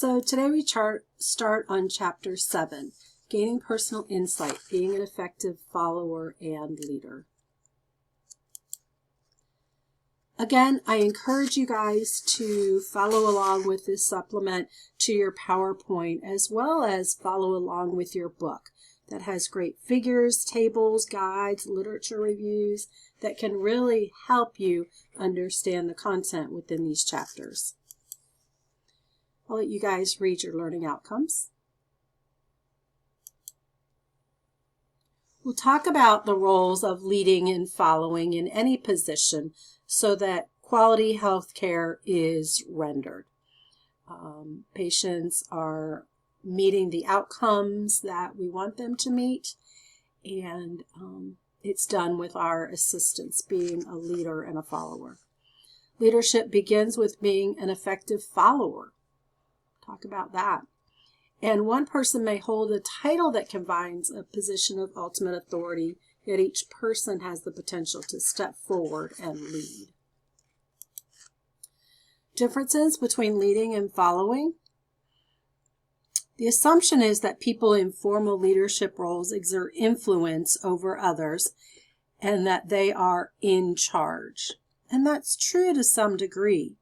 So today we start on Chapter 7, Gaining Personal Insight, Being an Effective Follower and Leader. Again, I encourage you guys to follow along with this supplement to your PowerPoint, as well as follow along with your book that has great figures, tables, guides, literature reviews that can really help you understand the content within these chapters. I'll let you guys read your learning outcomes. We'll talk about the roles of leading and following in any position so that quality health care is rendered. Patients are meeting the outcomes that we want them to meet, and it's done with our assistance, being a leader and a follower. Leadership begins with being an effective follower. Talk about that. And one person may hold a title that combines a position of ultimate authority, yet each person has the potential to step forward and lead. Differences between leading and following. The assumption is that people in formal leadership roles exert influence over others and that they are in charge. And that's true to some degree.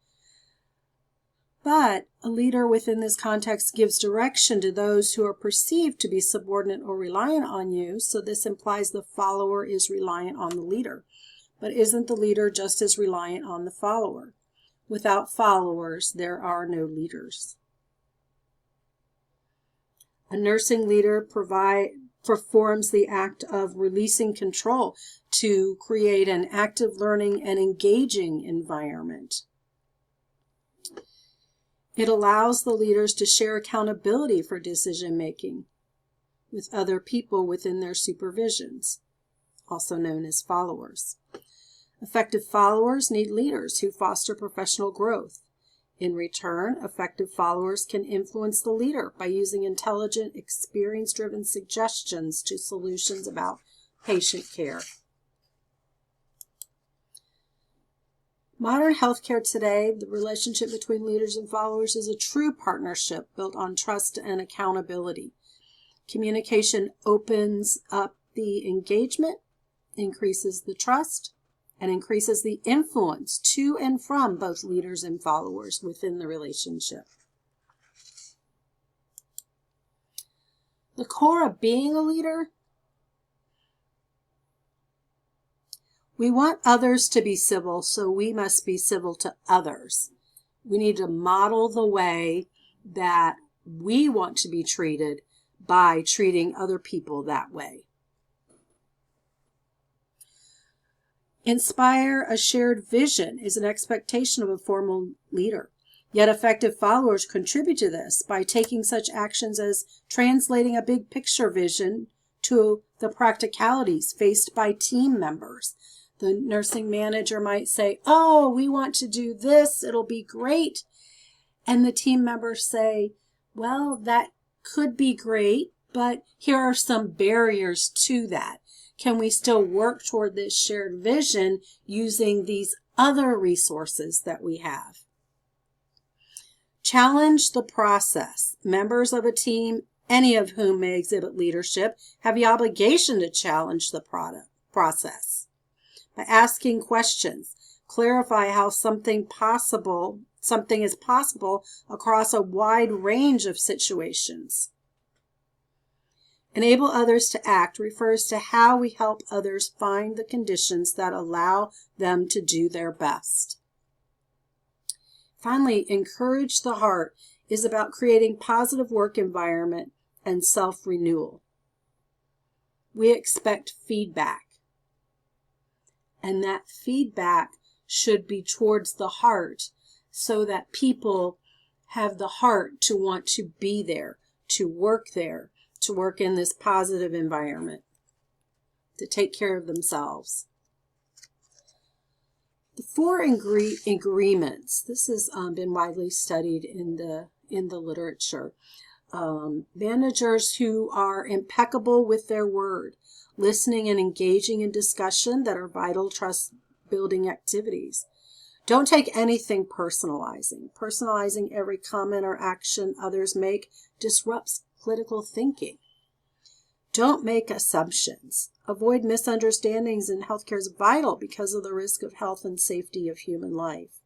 But a leader within this context gives direction to those who are perceived to be subordinate or reliant on you, so this implies the follower is reliant on the leader. But isn't the leader just as reliant on the follower? Without followers, there are no leaders. A nursing leader performs the act of releasing control to create an active learning and engaging environment. It allows the leaders to share accountability for decision making with other people within their supervisions, also known as followers. Effective followers need leaders who foster professional growth. In return, effective followers can influence the leader by using intelligent, experience-driven suggestions to solutions about patient care. Modern healthcare today, the relationship between leaders and followers is a true partnership built on trust and accountability. Communication opens up the engagement, increases the trust, and increases the influence to and from both leaders and followers within the relationship. The core of being a leader. We want others to be civil, so we must be civil to others. We need to model the way that we want to be treated by treating other people that way. Inspire a shared vision is an expectation of a formal leader. Yet effective followers contribute to this by taking such actions as translating a big picture vision to the practicalities faced by team members. The nursing manager might say, "Oh, we want to do this, it'll be great." And the team members say, "Well, that could be great, but here are some barriers to that. Can we still work toward this shared vision using these other resources that we have?" Challenge the process. Members of a team, any of whom may exhibit leadership, have the obligation to challenge the process. By asking questions, clarify how something is possible across a wide range of situations. Enable others to act refers to how we help others find the conditions that allow them to do their best. Finally, encourage the heart is about creating positive work environment and self-renewal. We expect feedback. And that feedback should be towards the heart so that people have the heart to want to be there, to work in this positive environment, to take care of themselves. The 4 agreements. This has been widely studied in the literature. Managers who are impeccable with their word, listening and engaging in discussion that are vital trust-building activities. Don't take anything personalizing. Personalizing every comment or action others make disrupts critical thinking. Don't make assumptions. Avoid misunderstandings in healthcare is vital because of the risk of health and safety of human life.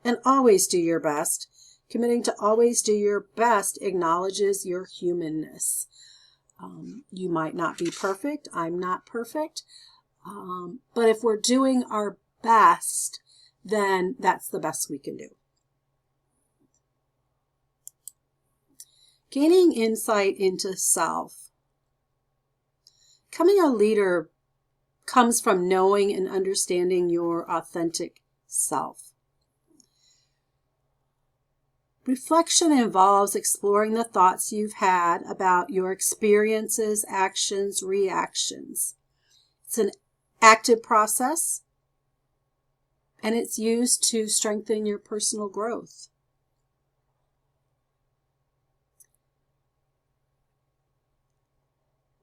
And always do your best. Committing to always do your best acknowledges your humanness. You might not be perfect. I'm not perfect. But if we're doing our best, then that's the best we can do. Gaining insight into self. Becoming a leader comes from knowing and understanding your authentic self. Reflection involves exploring the thoughts you've had about your experiences, actions, reactions. It's an active process, and it's used to strengthen your personal growth.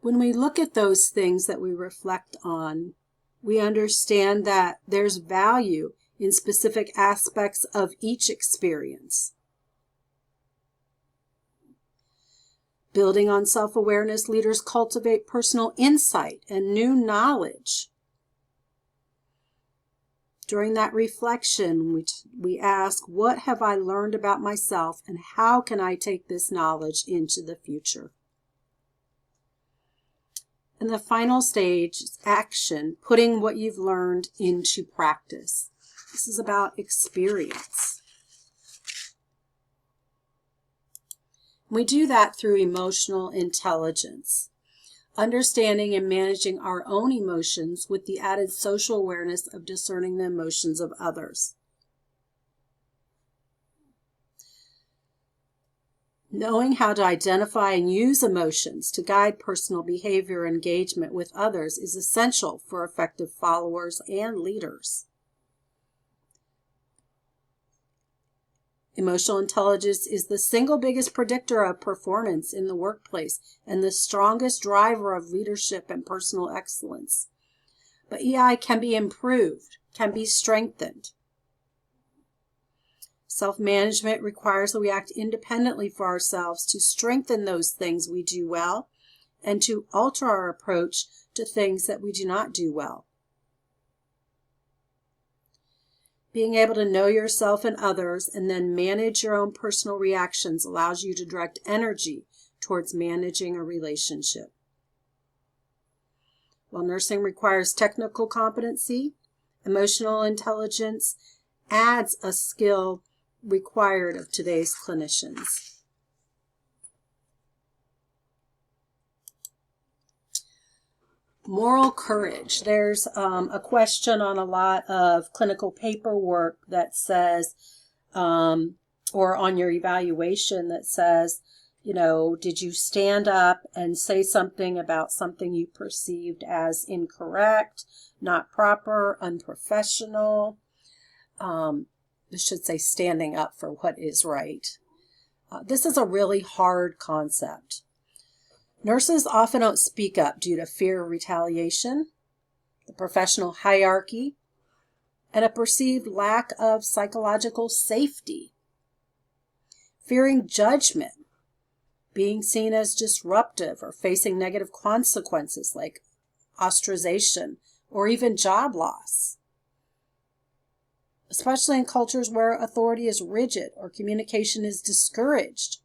When we look at those things that we reflect on, we understand that there's value in specific aspects of each experience. Building on self-awareness, leaders cultivate personal insight and new knowledge. During that reflection, we ask, what have I learned about myself and how can I take this knowledge into the future? And the final stage is action, putting what you've learned into practice. This is about experience. We do that through emotional intelligence, understanding and managing our own emotions with the added social awareness of discerning the emotions of others. Knowing how to identify and use emotions to guide personal behavior and engagement with others is essential for effective followers and leaders. Emotional intelligence is the single biggest predictor of performance in the workplace and the strongest driver of leadership and personal excellence. But EI can be improved, can be strengthened. Self-management requires that we act independently for ourselves to strengthen those things we do well and to alter our approach to things that we do not do well. Being able to know yourself and others and then manage your own personal reactions allows you to direct energy towards managing a relationship. While nursing requires technical competency, emotional intelligence adds a skill required of today's clinicians. Moral courage. There's a question on a lot of clinical paperwork that says, or on your evaluation that says, did you stand up and say something about something you perceived as incorrect, not proper, unprofessional? I should say standing up for what is right. This is a really hard concept. Nurses often don't speak up due to fear of retaliation, the professional hierarchy, and a perceived lack of psychological safety. Fearing judgment, being seen as disruptive or facing negative consequences like ostracization or even job loss. Especially in cultures where authority is rigid or communication is discouraged,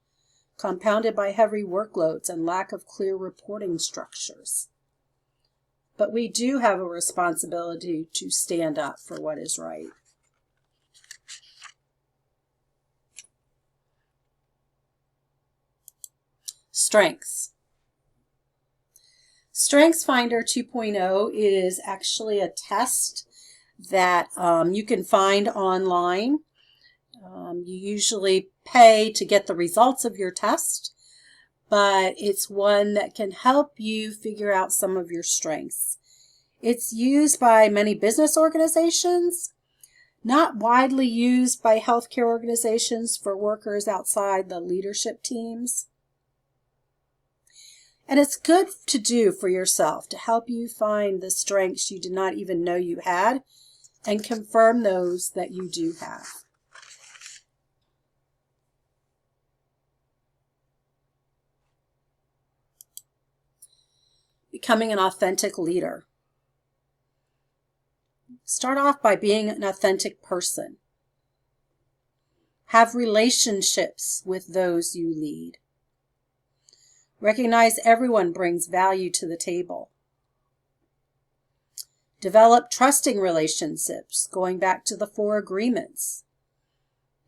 compounded by heavy workloads and lack of clear reporting structures. But we do have a responsibility to stand up for what is right. Strengths. StrengthsFinder 2.0 is actually a test that you can find online. You usually pay to get the results of your test, but it's one that can help you figure out some of your strengths. It's used by many business organizations, not widely used by healthcare organizations for workers outside the leadership teams. And it's good to do for yourself to help you find the strengths you did not even know you had and confirm those that you do have. Becoming an authentic leader. Start off by being an authentic person. Have relationships with those you lead. Recognize everyone brings value to the table. Develop trusting relationships, going back to the 4 agreements.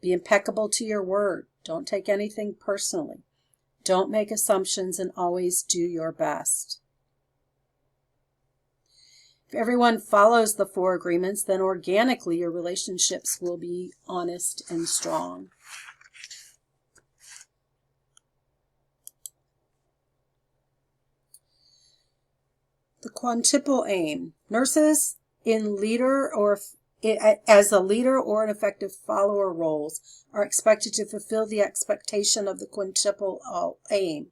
Be impeccable to your word. Don't take anything personally. Don't make assumptions and always do your best. If everyone follows the 4 agreements, then organically your relationships will be honest and strong. The quintuple aim. Nurses in leader or as a leader or an effective follower roles are expected to fulfill the expectation of the quintuple aim.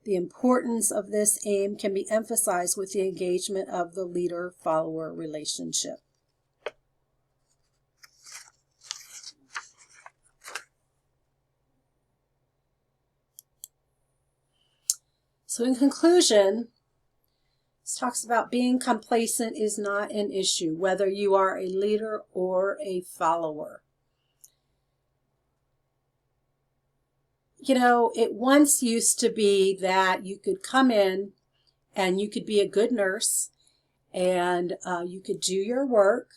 The importance of this aim can be emphasized with the engagement of the leader-follower relationship. So in conclusion, this talks about being complacent is not an issue, whether you are a leader or a follower. You know, it once used to be that you could come in and you could be a good nurse and you could do your work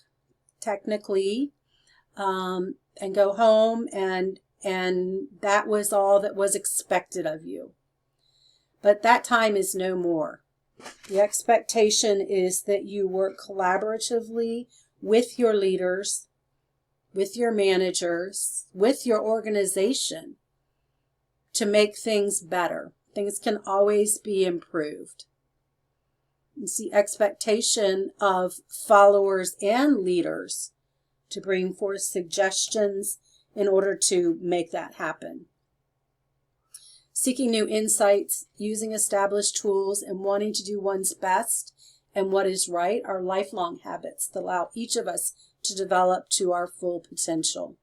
technically and go home and that was all that was expected of you. But that time is no more. The expectation is that you work collaboratively with your leaders, with your managers, with your organization, to make things better. Things can always be improved. It's the expectation of followers and leaders to bring forth suggestions in order to make that happen. Seeking new insights, using established tools, and wanting to do one's best and what is right are lifelong habits that allow each of us to develop to our full potential.